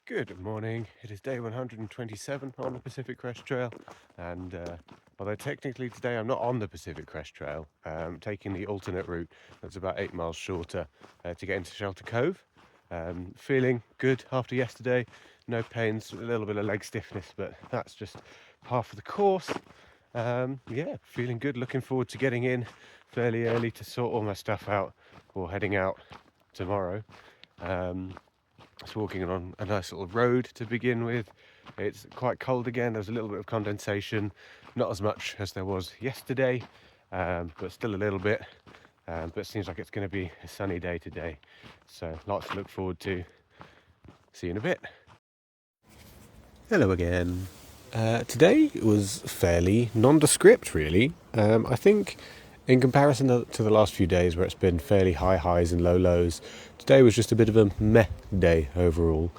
Good morning. It is day 127 on the Pacific Crest Trail, and although technically today I'm not on the Pacific Crest Trail, taking the alternate route that's about 8 miles shorter to get into Shelter Cove. Feeling good after yesterday, no pains, a little bit of leg stiffness, but that's just half of the course. Yeah, feeling good, looking forward to getting in fairly early to sort all my stuff out or heading out tomorrow. Just walking on a nice little road to begin with. It's quite cold again. There's a little bit of condensation, not as much as there was yesterday, but still a little bit. But it seems like it's going to be a sunny day today, so lots to look forward to. See you in a bit. Hello again. Today was fairly nondescript, really. I think in comparison to the last few days where it's been fairly high highs and low lows, today was just a bit of a meh day overall.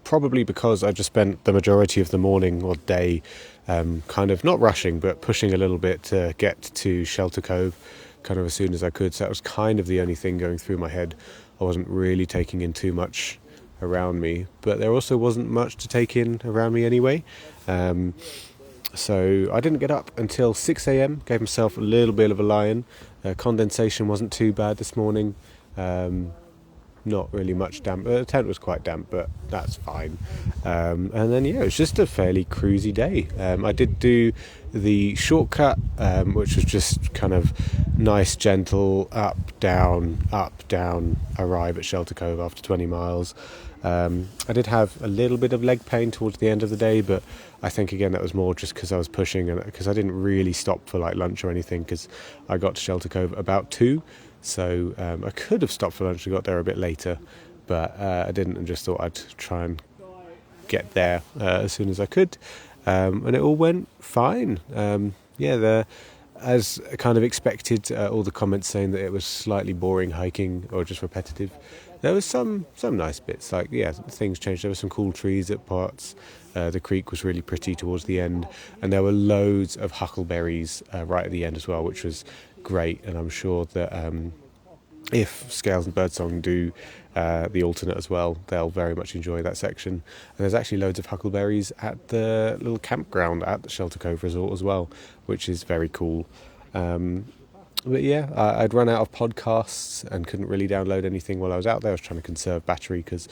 Probably because I just spent the majority of the morning or day kind of not rushing but pushing a little bit to get to Shelter Cove kind of as soon as I could. So that was kind of the only thing going through my head. I wasn't really taking in too much around me, but there also wasn't much to take in around me anyway. So I didn't get up until 6 a.m, gave myself a little bit of a lie-in. Condensation wasn't too bad this morning. Not really much damp. The tent was quite damp, but that's fine. And then, yeah, it was just a fairly cruisy day. I did do the shortcut, which was just kind of nice, gentle, up, down, arrive at Shelter Cove after 20 miles. I did have a little bit of leg pain towards the end of the day, but I think again that was more just because I was pushing and because I didn't really stop for like lunch or anything, because I got to Shelter Cove about 2, so I could have stopped for lunch and got there a bit later, but I didn't, and just thought I'd try and get there as soon as I could, and it all went fine. As kind of expected, all the comments saying that it was slightly boring hiking or just repetitive. There was some nice bits, like, yeah, things changed. There were some cool trees at parts. The creek was really pretty towards the end, and there were loads of huckleberries right at the end as well, which was great. And I'm sure that if Scales and Birdsong do the alternate as well, they'll very much enjoy that section. And there's actually loads of huckleberries at the little campground at the Shelter Cove Resort as well, which is very cool. But yeah, I'd run out of podcasts and couldn't really download anything while I was out there. I was trying to conserve battery because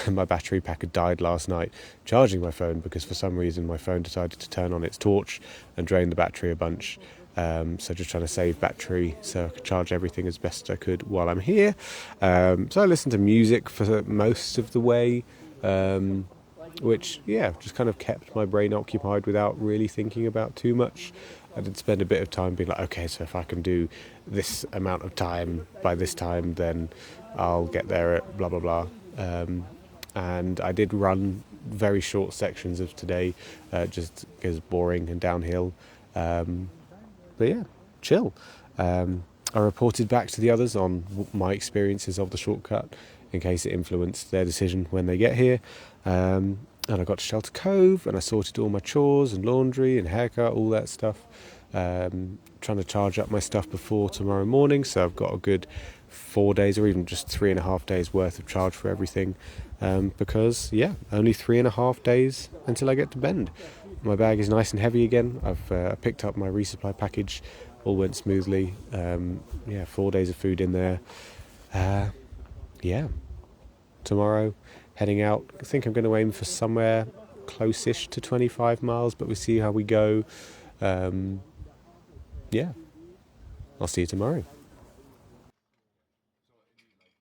my battery pack had died last night charging my phone, because for some reason my phone decided to turn on its torch and drain the battery a bunch. So just trying to save battery so I could charge everything as best I could while I'm here. So I listened to music for most of the way, which, yeah, just kind of kept my brain occupied without really thinking about too much. I did spend a bit of time being like, okay, so if I can do this amount of time by this time, then I'll get there at blah, blah, blah. And I did run very short sections of today, just because boring and downhill. But yeah, chill. I reported back to the others on my experiences of the shortcut in case it influenced their decision when they get here. And I got to Shelter Cove and I sorted all my chores and laundry and haircut, all that stuff. Trying to charge up my stuff before tomorrow morning, so I've got a good 4 days or even just 3.5 days worth of charge for everything. Because, yeah, only 3.5 days until I get to Bend. My bag is nice and heavy again. I've picked up my resupply package. All went smoothly. 4 days of food in there. Tomorrow, heading out. I think I'm going to aim for somewhere close-ish to 25 miles, but we'll see how we go. I'll see you tomorrow.